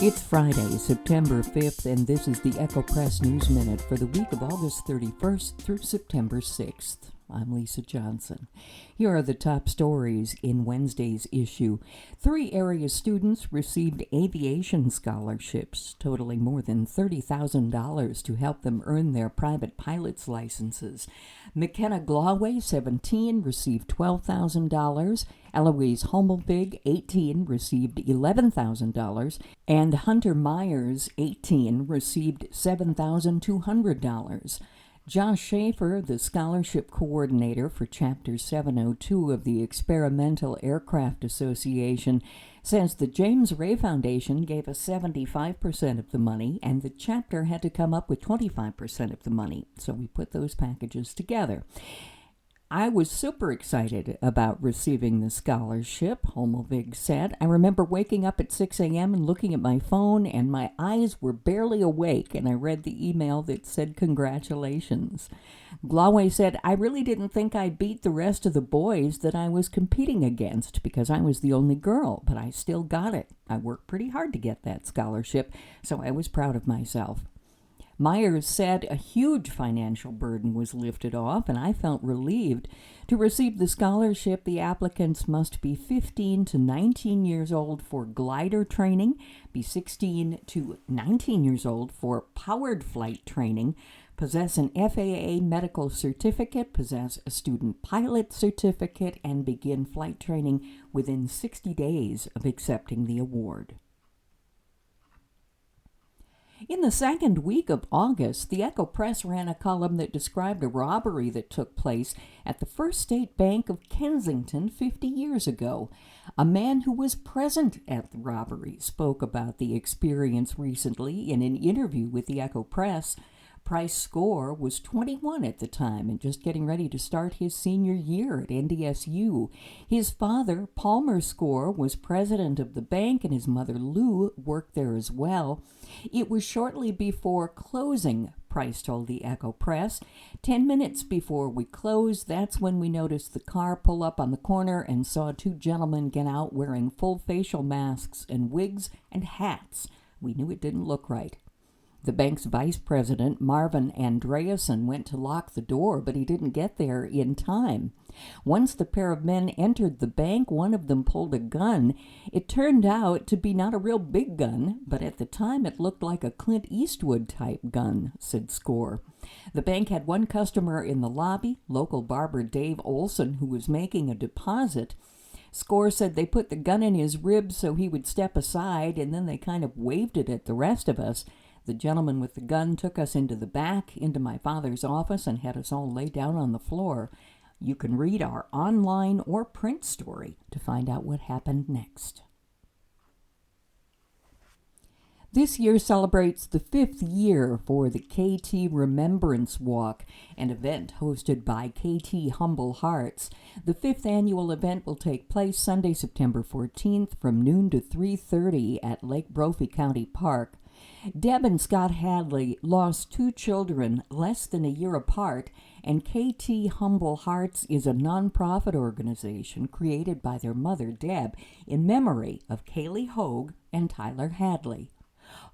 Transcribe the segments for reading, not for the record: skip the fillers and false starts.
It's Friday, September 5th, and this is the Echo Press Newsminute for the week of August 31st through September 6th. I'm Lisa Johnson. Here are the top stories in Wednesday's issue. 3 area students received aviation scholarships totaling more than $30,000 to help them earn their private pilot's licenses. McKenna Glaway, 17, received $12,000. Eloise Hommelbig, 18, received $11,000. And Hunter Myers, 18, received $7,200. Josh Schaefer, the scholarship coordinator for Chapter 702 of the Experimental Aircraft Association, says the James Ray Foundation gave us 75% of the money, and the chapter had to come up with 25% of the money. So we put those packages together. I was super excited about receiving the scholarship, Hommelvig said. I remember waking up at 6 a.m. and looking at my phone, and my eyes were barely awake, and I read the email that said congratulations. Glaway said, I really didn't think I beat the rest of the boys that I was competing against because I was the only girl, but I still got it. I worked pretty hard to get that scholarship, so I was proud of myself. Myers said a huge financial burden was lifted off, and I felt relieved. To receive the scholarship, the applicants must be 15 to 19 years old for glider training, be 16 to 19 years old for powered flight training, possess an FAA medical certificate, possess a student pilot certificate, and begin flight training within 60 days of accepting the award. In the second week of August, the Echo Press ran a column that described a robbery that took place at the First State Bank of Kensington 50 years ago. A man who was present at the robbery spoke about the experience recently in an interview with the Echo Press. Price Score was 21 at the time and just getting ready to start his senior year at NDSU. His father, Palmer Score, was president of the bank, and his mother, Lou, worked there as well. It was shortly before closing, Price told the Echo Press. 10 minutes before we closed, that's when we noticed the car pull up on the corner and saw 2 gentlemen get out wearing full facial masks and wigs and hats. We knew it didn't look right. The bank's vice president, Marvin Andreasen, went to lock the door, but he didn't get there in time. Once the pair of men entered the bank, one of them pulled a gun. It turned out to be not a real big gun, but at the time it looked like a Clint Eastwood-type gun, said Score. The bank had one customer in the lobby, local barber Dave Olson, who was making a deposit. Score said they put the gun in his ribs so he would step aside, and then they kind of waved it at the rest of us. The gentleman with the gun took us into the back, into my father's office, and had us all lay down on the floor. You can read our online or print story to find out what happened next. This year celebrates the 5th year for the KT Remembrance Walk, an event hosted by KT Humble Hearts. The 5th annual event will take place Sunday, September 14th from noon to 3:30 at Lake Brophy County Park. Deb and Scott Hadley lost 2 children less than a year apart, and KT Humble Hearts is a nonprofit organization created by their mother, Deb, in memory of Kaylee Hogue and Tyler Hadley.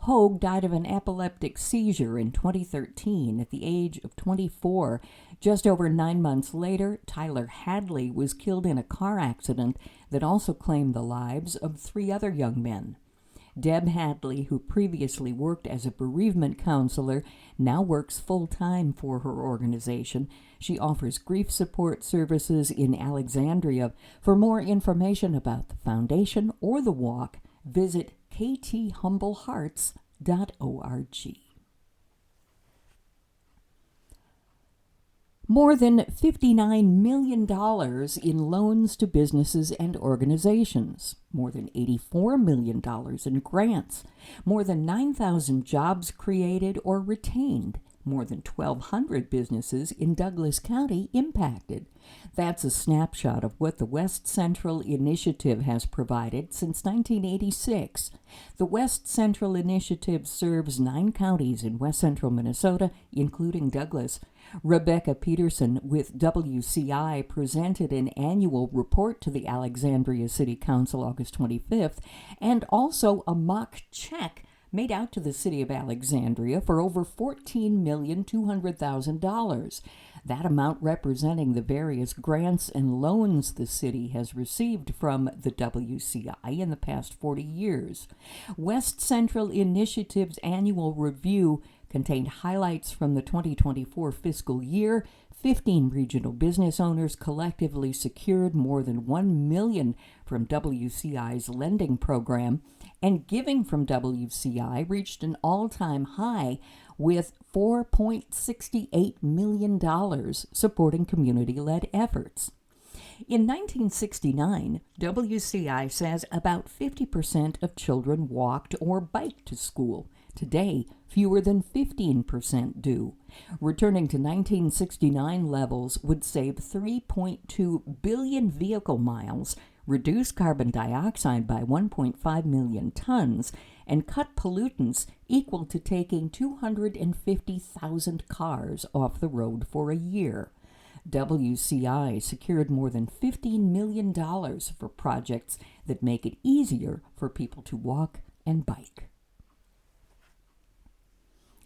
Hogue died of an epileptic seizure in 2013 at the age of 24. Just over 9 months later, Tyler Hadley was killed in a car accident that also claimed the lives of 3 other young men. Deb Hadley, who previously worked as a bereavement counselor, now works full-time for her organization. She offers grief support services in Alexandria. For more information about the foundation or the walk, visit kthumblehearts.org. More than $59 million in loans to businesses and organizations, more than $84 million in grants, more than 9,000 jobs created or retained, more than 1,200 businesses in Douglas County impacted. That's a snapshot of what the West Central Initiative has provided since 1986. The West Central Initiative serves 9 counties in west central Minnesota, including Douglas. Rebecca Peterson with WCI presented an annual report to the Alexandria City Council August 25th, and also a mock check made out to the city of Alexandria for over $14,200,000. That amount representing the various grants and loans the city has received from the WCI in the past 40 years. West Central Initiative's annual review contained highlights from the 2024 fiscal year. 15 regional business owners collectively secured more than $1 million from WCI's lending program, and giving from WCI reached an all-time high with $4.68 million supporting community-led efforts. In 1969, WCI says about 50% of children walked or biked to school. Today, fewer than 15% do. Returning to 1969 levels would save 3.2 billion vehicle miles, reduce carbon dioxide by 1.5 million tons, and cut pollutants equal to taking 250,000 cars off the road for a year. WCI secured more than $15 million for projects that make it easier for people to walk and bike.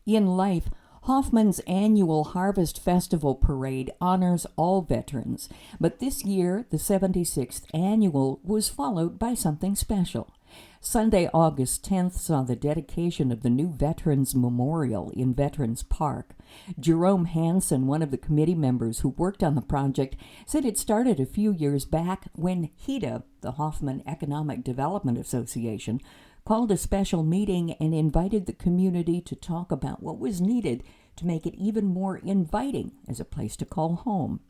In life, Hoffman's annual Harvest Festival Parade honors all veterans, but this year, the 76th annual, was followed by something special. Sunday, August 10th saw the dedication of the new Veterans Memorial in Veterans Park. Jerome Hansen, one of the committee members who worked on the project, said it started a few years back when HEDA, the Hoffman Economic Development Association, called a special meeting and invited the community to talk about what was needed to make it even more inviting as a place to call home.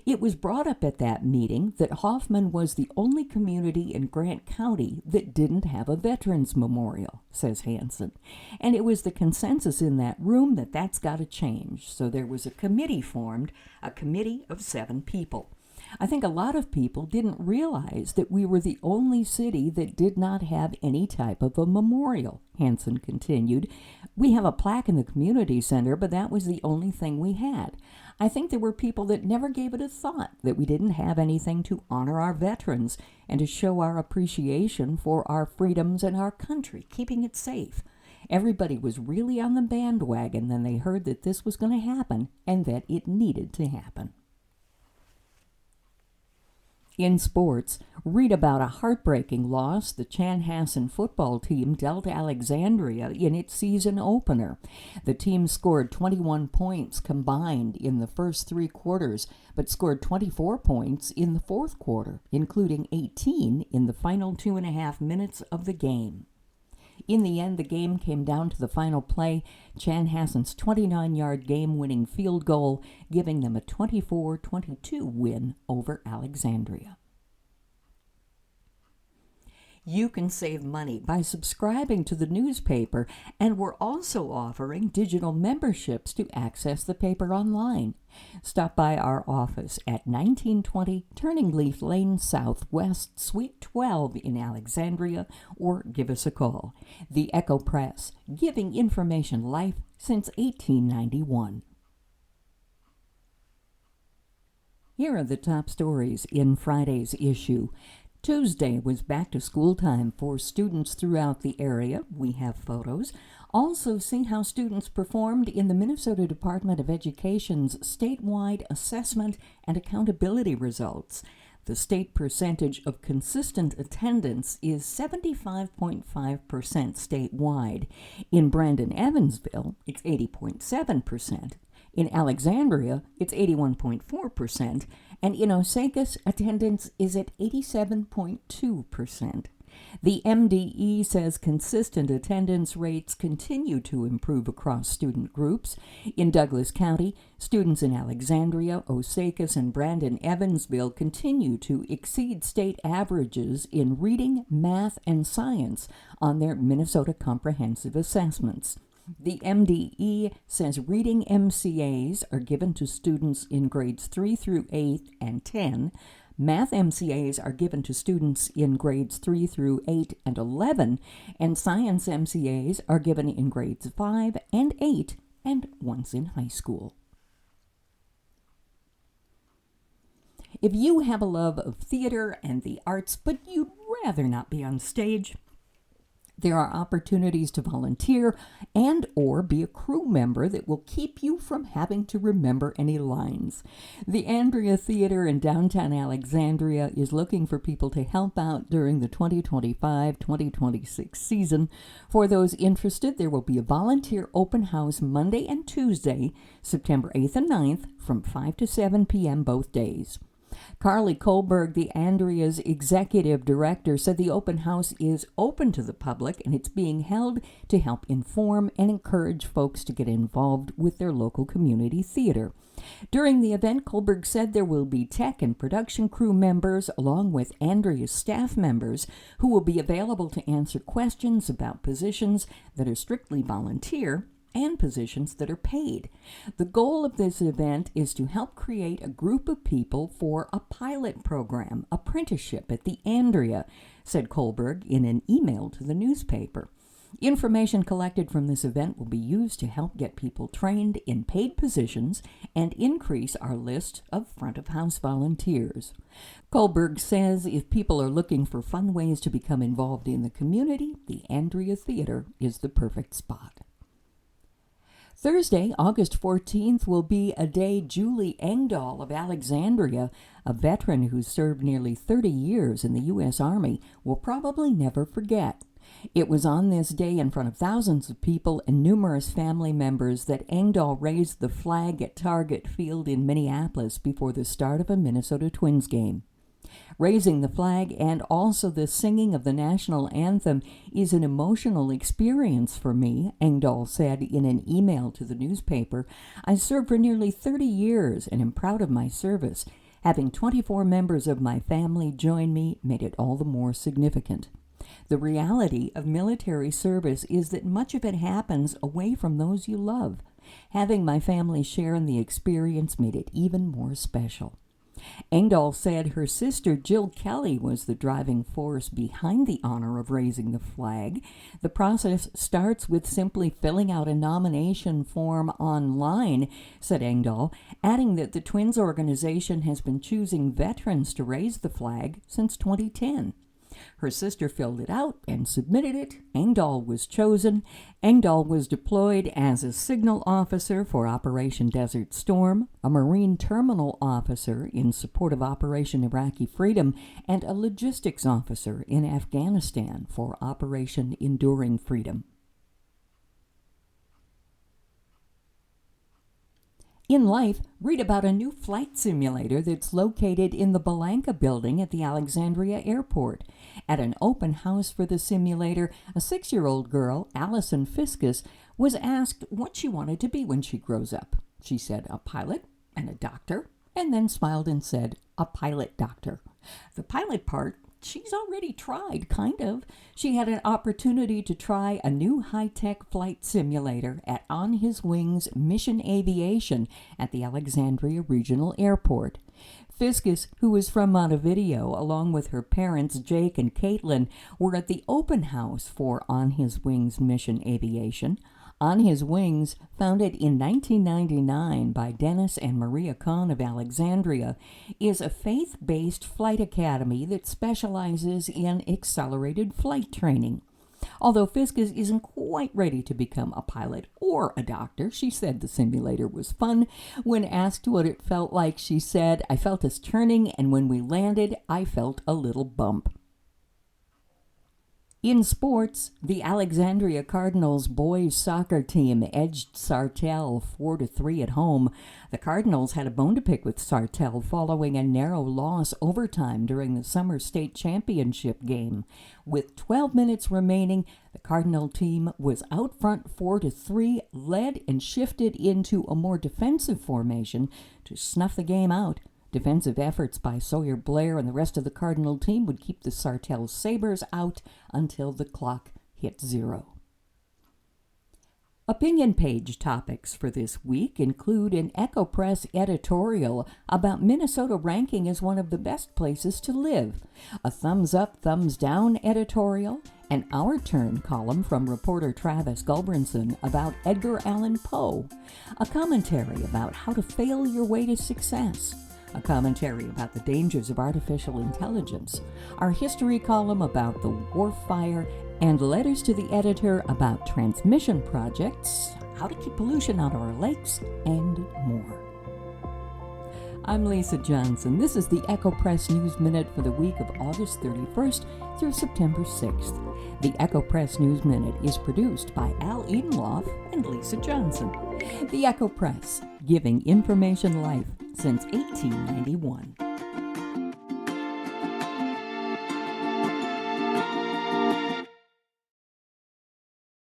It was brought up at that meeting that Hoffman was the only community in Grant County that didn't have a veterans memorial, says Hansen. And it was the consensus in that room that that's got to change. So there was a committee formed, a committee of 7 people. I think a lot of people didn't realize that we were the only city that did not have any type of a memorial, Hansen continued. We have a plaque in the community center, but that was the only thing we had. I think there were people that never gave it a thought that we didn't have anything to honor our veterans and to show our appreciation for our freedoms and our country, keeping it safe. Everybody was really on the bandwagon when they heard that this was going to happen and that it needed to happen. In sports, read about a heartbreaking loss the Chanhassen football team dealt Alexandria in its season opener. The team scored 21 points combined in the first 3 quarters, but scored 24 points in the fourth quarter, including 18 in the final 2.5 minutes of the game. In the end, the game came down to the final play, Chanhassen's 29-yard game-winning field goal, giving them a 24-22 win over Alexandria. You can save money by subscribing to the newspaper, and we're also offering digital memberships to access the paper online. Stop by our office at 1920 Turning Leaf Lane Southwest, Suite 12 in Alexandria, or give us a call. The Echo Press, giving information life since 1891. Here are the top stories in Friday's issue. Tuesday was back-to-school time for students throughout the area. We have photos. Also see how students performed in the Minnesota Department of Education's statewide assessment and accountability results. The state percentage of consistent attendance is 75.5% statewide. In Brandon-Evansville, it's 80.7%. In Alexandria, it's 81.4%, and in Osakis, attendance is at 87.2%. The MDE says consistent attendance rates continue to improve across student groups. In Douglas County, students in Alexandria, Osakis, and Brandon-Evansville continue to exceed state averages in reading, math, and science on their Minnesota Comprehensive Assessments. The MDE says reading MCAs are given to students in grades 3 through 8 and 10. Math MCAs are given to students in grades 3 through 8 and 11, and science MCAs are given in grades 5 and 8 and once in high school. If you have a love of theater and the arts, but you'd rather not be on stage, there are opportunities to volunteer and or be a crew member that will keep you from having to remember any lines. The Andrea Theater in downtown Alexandria is looking for people to help out during the 2025-2026 season. For those interested, there will be a volunteer open house Monday and Tuesday, September 8th and 9th, from 5 to 7 p.m. both days. Carly Kohlberg, the Andrea's executive director, said the open house is open to the public and it's being held to help inform and encourage folks to get involved with their local community theater. During the event, Kohlberg said there will be tech and production crew members along with Andrea's staff members who will be available to answer questions about positions that are strictly volunteer and positions that are paid. The goal of this event is to help create a group of people for a pilot program, apprenticeship at the Andrea, said Kohlberg in an email to the newspaper. Information collected from this event will be used to help get people trained in paid positions and increase our list of front-of-house volunteers. Kohlberg says if people are looking for fun ways to become involved in the community, the Andrea Theater is the perfect spot. Thursday, August 14th, will be a day Julie Engdahl of Alexandria, a veteran who served nearly 30 years in the U.S. Army, will probably never forget. It was on this day in front of thousands of people and numerous family members that Engdahl raised the flag at Target Field in Minneapolis before the start of a Minnesota Twins game. Raising the flag and also the singing of the national anthem is an emotional experience for me, Engdahl said in an email to the newspaper. I served for nearly 30 years and am proud of my service. Having 24 members of my family join me made it all the more significant. The reality of military service is that much of it happens away from those you love. Having my family share in the experience made it even more special. Engdahl said her sister Jill Kelly was the driving force behind the honor of raising the flag. The process starts with simply filling out a nomination form online, said Engdahl, adding that the Twins organization has been choosing veterans to raise the flag since 2010. Her sister filled it out and submitted it. Engdahl was chosen. Engdahl was deployed as a signal officer for Operation Desert Storm, a Marine terminal officer in support of Operation Iraqi Freedom, and a logistics officer in Afghanistan for Operation Enduring Freedom. In life, read about a new flight simulator that's located in the Belanca building at the Alexandria Airport. At an open house for the simulator, a 6-year-old girl, Allison Fiscus, was asked what she wanted to be when she grows up. She said a pilot and a doctor, and then smiled and said a pilot doctor. The pilot part she's already tried, kind of. She had an opportunity to try a new high-tech flight simulator at On His Wings Mission Aviation at the Alexandria Regional Airport. Fiscus, who was from Montevideo, along with her parents Jake and Caitlin, were at the open house for On His Wings Mission Aviation. On His Wings, founded in 1999 by Dennis and Maria Kahn of Alexandria, is a faith-based flight academy that specializes in accelerated flight training. Although Fiscus isn't quite ready to become a pilot or a doctor, she said the simulator was fun. When asked what it felt like, she said, "I felt us turning, and when we landed, I felt a little bump." In sports, the Alexandria Cardinals boys soccer team edged Sartell 4-3 at home. The Cardinals had a bone to pick with Sartell following a narrow loss overtime during the summer state championship game. With 12 minutes remaining, the Cardinal team was out front 4-3, led and shifted into a more defensive formation to snuff the game out. Defensive efforts by Sawyer Blair and the rest of the Cardinal team would keep the Sartell Sabres out until the clock hit 0. Opinion page topics for this week include an Echo Press editorial about Minnesota ranking as one of the best places to live, a thumbs up, thumbs down editorial, an Our Turn column from reporter Travis Gulbranson about Edgar Allan Poe, a commentary about how to fail your way to success, a commentary about the dangers of artificial intelligence, our history column about the warfire, and letters to the editor about transmission projects, how to keep pollution out of our lakes, and more. I'm Lisa Johnson. This is the Echo Press News Minute for the week of August 31st through September 6th. The Echo Press News Minute is produced by Al Edenloff and Lisa Johnson. The Echo Press, giving information life since 1891.